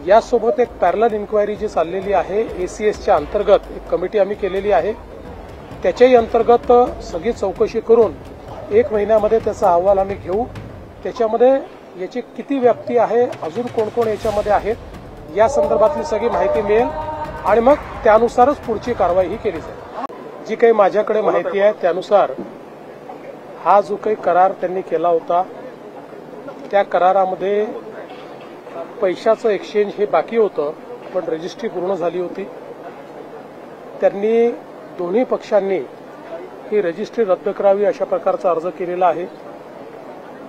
यासोबत एक parallel inquiry जी चाललेली आहे एसीएसच्या अंतर्गत एक कमिटी आम्ही केलेली आहे। त्याच्याही अंतर्गत सगळी चौकशी करून 1 महिन्यामध्ये त्याचा अहवाल आम्ही घेऊ। त्याच्यामध्ये याची किती व्याप्ती आहे, अजून कोण कोण याच्यामध्ये आहेत, या संदर्भातली सगळी माहिती मिळेल आणि मग त्यानुसारच पुढची कारवाई ही केली जाईल। जी काही माझ्याकडे माहिती आहे त्यानुसार हा जो काही करार त्यांनी केला होता त्या करारामध्ये पैशाचं एक्सचेंज हे बाकी होतं, पण रजिस्ट्री पूर्ण झाली होती। त्यांनी दोन्ही पक्षांनी ही रजिस्ट्री रद्द करावी अशा प्रकारचा अर्ज केलेला आहे।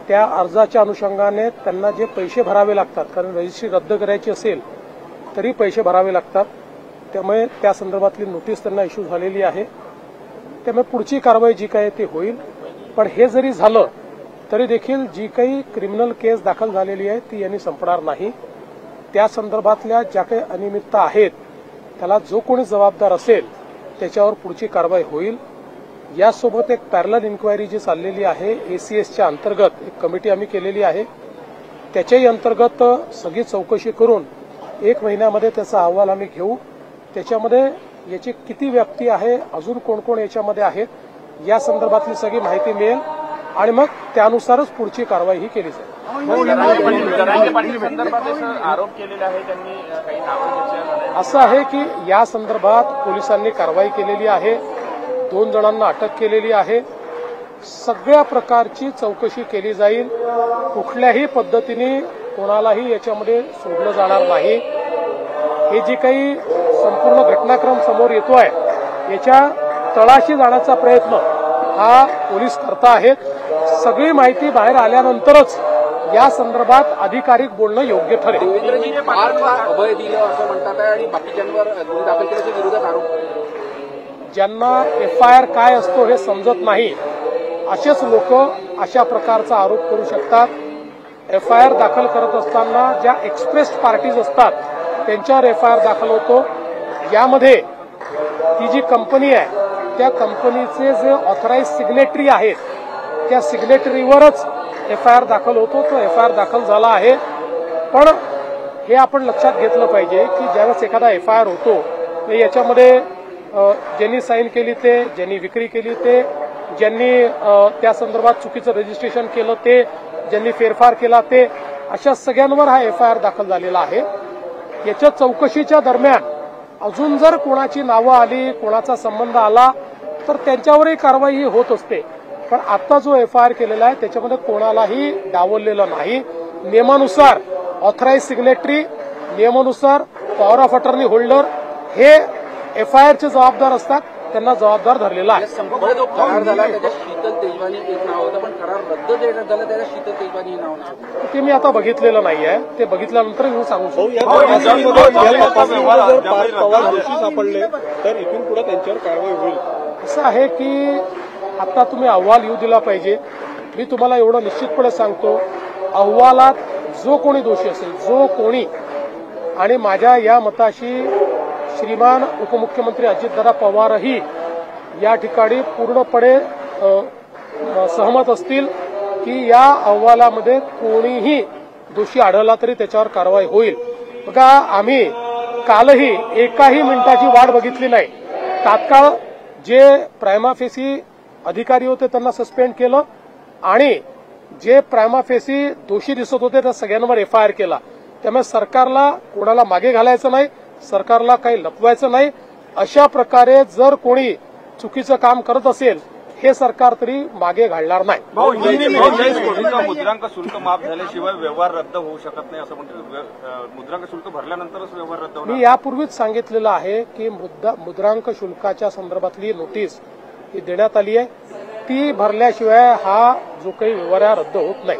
त्या अर्जाच्या अनुषंगाने त्यांना जे पैसे भरावे लागतात, कारण रजिस्ट्री रद्द करायची असेल तरी पैसे भरावे लागतात, त्यामुळे त्या संदर्भातली नोटीस त्यांना इश्यू झालेली आहे। त्यामुळे पुढची कारवाई जी काय ती होईल। पण हे जरी झालं तरी देखील जी काही क्रिमिनल केस दाखल झालेली आहे ती यांनी संपणार नाही। त्या संदर्भातल्या ज्या काही अनियमितता आहेत त्याला जो कोणी जबाबदार असेल त्याच्यावर पुढची कारवाई होईल। यासोबत एक पॅरलल इन्क्वायरी जी चाललेली आहे एसीएसच्या अंतर्गत एक कमिटी आम्ही केलेली आहे। त्याच्याही अंतर्गत सगळी चौकशी करून 1 महिन्यामध्ये त्याचा अहवाल आम्ही घेऊ। त्याच्यामध्ये याची किती व्याप्ती आहे, अजून कोण कोण याच्यामध्ये आहेत, या संदर्भातली सगळी माहिती मिळेल आणि मग त्यानुसारच पुढची कारवाई ही केली जाईल। असं आहे की या संदर्भात पोलिसांनी कारवाई केलेली आहे, 2 जणांना अटक केलेली आहे। सगळ्या प्रकारची चौकशी केली जाईल, कुठल्याही पद्धतीने कोणालाही याच्यामध्ये सोडलं जाणार नाही। हे जी काही संपूर्ण घटनाक्रम समोर येतोय याच्या तळाशी जाण्याचा प्रयत्न हा पोलीस करत आहेत। सगळी माहिती बाहेर आल्यानंतरच या संदर्भात अधिकारिक बोलणं योग्य ठरेल। अभय दिलं असं म्हणतात आणि बाकीच्यांवर गुन्हे दाखल केल्याच्या विरोधात आरोप, ज्यांना एफआयआर काय असतो हे समजत नाही असेच लोक अशा प्रकारचा आरोप करू शकतात। एफआयआर दाखल करत असताना ज्या एक्सप्रेस्ड पार्टीज असतात त्यांच्यावर एफआयआर दाखल होतो। यामध्ये ती जी कंपनी आहे त्या कंपनीचे जे ऑथराइज सिग्नेटरी आहेत त्या सिग्नेटरीवरच एफआयआर दाखल होतो। तो एफआयआर दाखल झाला आहे, पण हे आपण लक्षात घेतलं पाहिजे की ज्यावेळेस एखादा एफआयआर होतो तर याच्यामध्ये ज्यांनी साईन केली ते, ज्यांनी विक्री केली ते, ज्यांनी त्या संदर्भात चुकीचं रजिस्ट्रेशन केलं ते, ज्यांनी फेरफार केला ते, अशा सगळ्यांवर हा एफआयआर दाखल झालेला आहे। याच्या चौकशीच्या दरम्यान अजून जर कोणाची नावं आली, कोणाचा संबंध आला तर त्यांच्यावरही कारवाई ही होत असते। पण आता जो एफआयआर केलेला आहे त्याच्यामध्ये कोणालाही डावललेलं नाही। नियमानुसार ऑथराइज सिग्नेटरी, नियमानुसार पॉवर ऑफ अटर्नी होल्डर हे एफआयआरचे जबाबदार असतात, त्यांना जबाबदार धरलेला आहे। जो करार झाला त्याच्यात शीतल तेजवानी एक नाव होतं, पण करार रद्द देण्यात झाला त्याच्यात शीतल तेजवानी नाव नाही। ते मी आता बघितलेलं नाही आहे, ते बघितल्यानंतर मी सांगू शकतो। सापडले तर इथून पुढे त्यांच्यावर कारवाई होईल। असं आहे की आता तुम्ही अहवाल येऊ दिला पाहिजे। मी तुम्हाला एवढं निश्चितपणे सांगतो, अहवालात जो कोणी दोषी असेल, जो कोणी, आणि माझ्या या मताशी श्रीमान उपमुख्यमंत्री अजितदादा पवारही या ठिकाणी पूर्णपणे सहमत असतील की या अहवालामध्ये कोणीही दोषी आढळला तरी त्याच्यावर कारवाई होईल। बघा, आम्ही कालही एकाही मिनिटाची वाट बघितली नाही। तात्काळ जे प्रायमा फेसी अधिकारी होते त्यांना सस्पेंड केलं आणि जे प्रायमा फेसी दोषी दिसत होते त्या सगळ्यांवर एफआयआर केला। त्यामुळे सरकारला कोणाला मागे घालायचं नाही, सरकारला काही लपवायचं नाही। अशा प्रकारे जर कोणी चुकीचं काम करत असेल हे सरकार तरी मागे घालणार नाही। मुद्रांक शुल्क माफ झाल्याशिवाय व्यवहार रद्द होऊ शकत नाही असं म्हणतात। मुद्रांक शुल्क भरल्यानंतरच व्यवहार रद्द होणार। मी यापूर्वीच सांगितलेलं आहे की मुद्रांक शुल्काच्या संदर्भातली नोटीस ही देण्यात आली आहे, ती भरल्याशिवाय हा जो काही व्यवहार रद्द होत नाही।